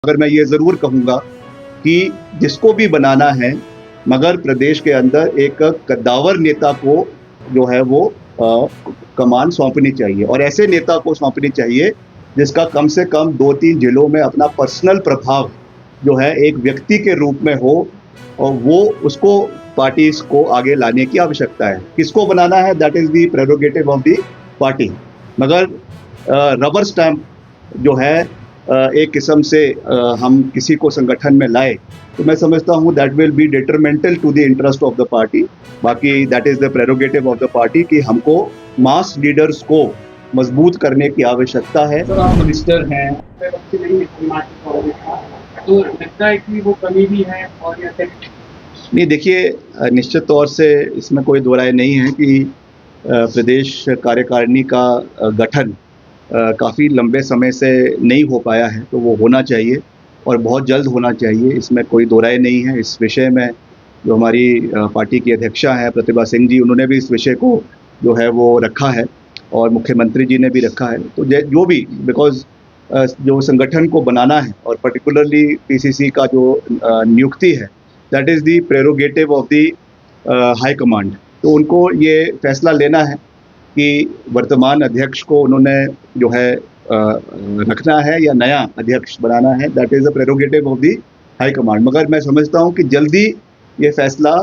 मगर मैं ये ज़रूर कहूँगा कि जिसको भी बनाना है, मगर प्रदेश के अंदर एक कद्दावर नेता को जो है वो कमान सौंपनी चाहिए और ऐसे नेता को सौंपनी चाहिए जिसका कम से कम 2-3 जिलों में अपना पर्सनल प्रभाव जो है एक व्यक्ति के रूप में हो और वो उसको पार्टी को आगे लाने की आवश्यकता है। किसको बनाना है, that is the prerogative of the party. मगर रबर स्टैम्प जो है एक किस्म से हम किसी को संगठन में लाए तो मैं समझता हूँ that will be detrimental to the interest of the party. बाकी that is the prerogative of the party कि हमको मास लीडर्स को मजबूत करने की आवश्यकता है। सर, आप मिनिस्टर हैं, तो लगता है कि वो कमी भी है और या नहीं, देखिए, निश्चित तौर से इसमें कोई दो राय नहीं है कि प्रदेश कार्यकारिणी का गठन काफ़ी लंबे समय से नहीं हो पाया है, तो वो होना चाहिए और बहुत जल्द होना चाहिए, इसमें कोई दो राय नहीं है। इस विषय में जो हमारी पार्टी की अध्यक्षा हैं प्रतिभा सिंह जी, उन्होंने भी इस विषय को जो है वो रखा है और मुख्यमंत्री जी ने भी रखा है। तो जो भी बिकॉज़ जो संगठन को बनाना है और पर्टिकुलरली पीसीसी का जो नियुक्ति है, that is the prerogative of the high command. तो उनको ये फैसला लेना है कि वर्तमान अध्यक्ष को उन्होंने जो है रखना है या नया अध्यक्ष बनाना है, that is the prerogative of the high command. मगर मैं समझता हूँ कि जल्दी ये फैसला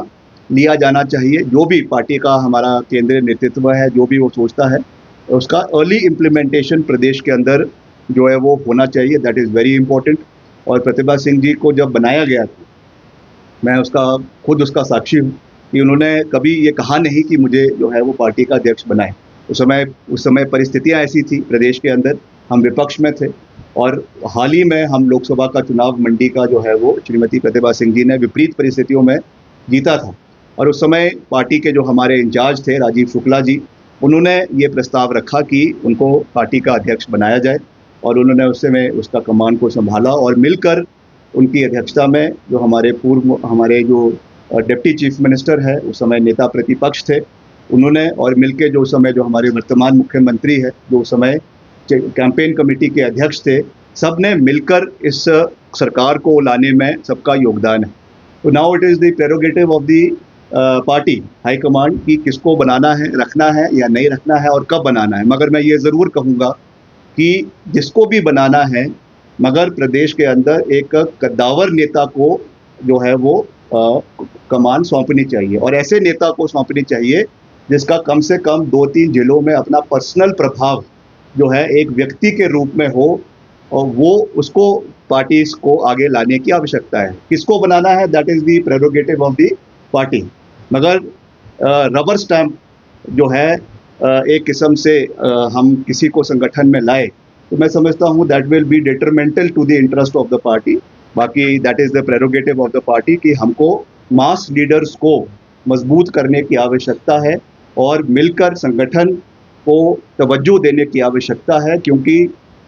लिया जाना चाहिए। जो भी पार्टी का हमारा केंद्रीय नेतृत्व है, जो भी वो सोचता है, उसका अर्ली इम्प्लीमेंटेशन प्रदेश के अंदर जो है वो होना चाहिए, दैट इज़ वेरी इंपॉर्टेंट। और प्रतिभा सिंह जी को जब बनाया गया था, मैं खुद उसका साक्षी हूँ कि उन्होंने कभी ये कहा नहीं कि मुझे जो है वो पार्टी का अध्यक्ष बनाए। उस समय परिस्थितियाँ ऐसी थी प्रदेश के अंदर, हम विपक्ष में थे और हाल ही में हम लोकसभा का चुनाव मंडी का जो है वो श्रीमती प्रतिभा सिंह जी ने विपरीत परिस्थितियों में जीता था और उस समय पार्टी के जो हमारे इंचार्ज थे राजीव शुक्ला जी, उन्होंने ये प्रस्ताव रखा कि उनको पार्टी का अध्यक्ष बनाया जाए और उन्होंने उस समय उसका कमान को संभाला और मिलकर उनकी अध्यक्षता में जो हमारे जो डिप्टी चीफ मिनिस्टर है, उस समय नेता प्रतिपक्ष थे, उन्होंने और मिलके जो उस समय जो हमारे वर्तमान मुख्यमंत्री है, जो उस समय कैंपेन कमेटी के अध्यक्ष थे, सब ने मिलकर इस सरकार को लाने में सबका योगदान है। तो now it is the prerogative of the party high command कि किसको बनाना है, रखना है या नहीं रखना है और कब बनाना है। मगर मैं ये ज़रूर कहूँगा कि जिसको भी बनाना है, मगर प्रदेश के अंदर एक कद्दावर नेता को जो है वो कमान सौंपनी चाहिए और ऐसे नेता को सौंपनी चाहिए जिसका कम से कम 2-3 जिलों में अपना पर्सनल प्रभाव जो है एक व्यक्ति के रूप में हो और वो उसको पार्टी को आगे लाने की आवश्यकता है। किसको बनाना है, that is the prerogative of the party. मगर रबर स्टैम्प जो है एक किस्म से हम किसी को संगठन में लाए तो मैं समझता हूँ that will be detrimental to the interest of the party. बाकी that is the prerogative of the party कि हमको मास लीडर्स को मजबूत करने की आवश्यकता है और मिलकर संगठन को तवज्जो देने की आवश्यकता है, क्योंकि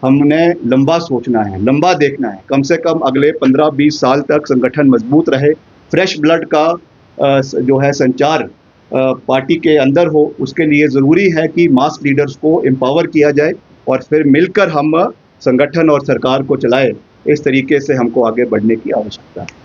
हमने लंबा सोचना है, लंबा देखना है। कम से कम अगले 15-20 साल तक संगठन मजबूत रहे, फ्रेश ब्लड का जो है संचार पार्टी के अंदर हो, उसके लिए ज़रूरी है कि मास लीडर्स को एम्पावर किया जाए और फिर मिलकर हम संगठन और सरकार को चलाएं। इस तरीके से हमको आगे बढ़ने की आवश्यकता है।